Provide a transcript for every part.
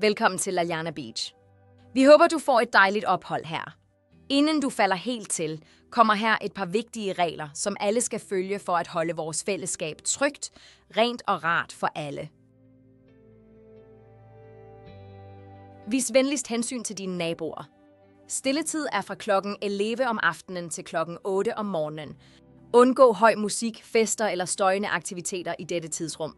Velkommen til Lajana Beach. Vi håber, du får et dejligt ophold her. Inden du falder helt til, kommer her et par vigtige regler, som alle skal følge for at holde vores fællesskab trygt, rent og rart for alle. Vis venligst hensyn til dine naboer. Stilletid er fra klokken 11 om aftenen til klokken 8 om morgenen. Undgå høj musik, fester eller støjende aktiviteter i dette tidsrum.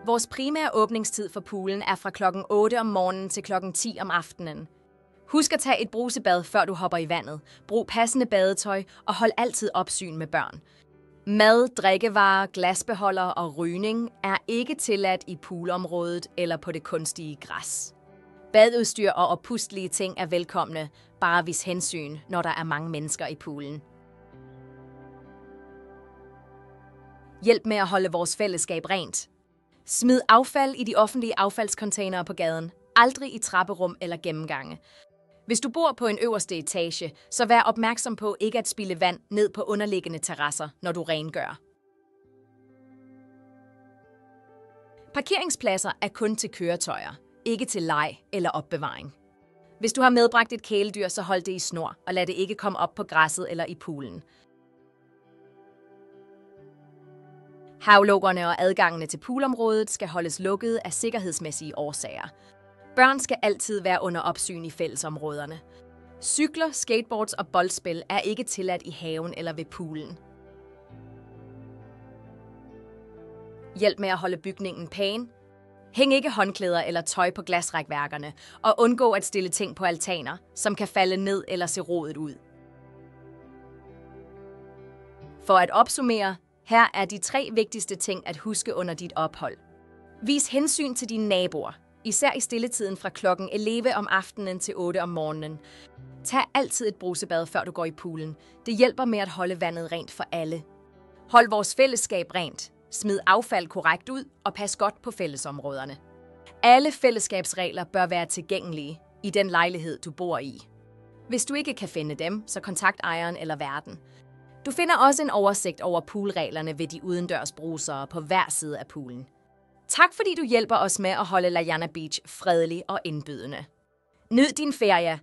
Vores primære åbningstid for poolen er fra klokken 8 om morgenen til klokken 10 om aftenen. Husk at tage et brusebad, før du hopper i vandet. Brug passende badetøj og hold altid opsyn med børn. Mad, drikkevarer, glasbeholdere og rygning er ikke tilladt i poolområdet eller på det kunstige græs. Badeudstyr og oppustelige ting er velkomne, bare vis hensyn, når der er mange mennesker i poolen. Hjælp med at holde vores fællesskab rent. Smid affald i de offentlige affaldscontainere på gaden, aldrig i trapperum eller gennemgange. Hvis du bor på en øverste etage, så vær opmærksom på ikke at spilde vand ned på underliggende terrasser, når du rengør. Parkeringspladser er kun til køretøjer, ikke til leg eller opbevaring. Hvis du har medbragt et kæledyr, så hold det i snor og lad det ikke komme op på græsset eller i poolen. Havlukkerne og adgangene til poolområdet skal holdes lukkede af sikkerhedsmæssige årsager. Børn skal altid være under opsyn i fællesområderne. Cykler, skateboards og boldspil er ikke tilladt i haven eller ved poolen. Hjælp med at holde bygningen pæn. Hæng ikke håndklæder eller tøj på glasrækværkerne, og undgå at stille ting på altaner, som kan falde ned eller se rodet ud. For at opsummere, her er de 3 vigtigste ting at huske under dit ophold. Vis hensyn til dine naboer, især i stilletiden fra klokken 11 om aftenen til 8 om morgenen. Tag altid et brusebad, før du går i poolen. Det hjælper med at holde vandet rent for alle. Hold vores fællesskab rent. Smid affald korrekt ud og pas godt på fællesområderne. Alle fællesskabsregler bør være tilgængelige i den lejlighed, du bor i. Hvis du ikke kan finde dem, så kontakt ejeren eller værten. Du finder også en oversigt over poolreglerne ved de udendørs brusere på hver side af poolen. Tak fordi du hjælper os med at holde Lajana Beach fredelig og indbydende. Nyd din ferie.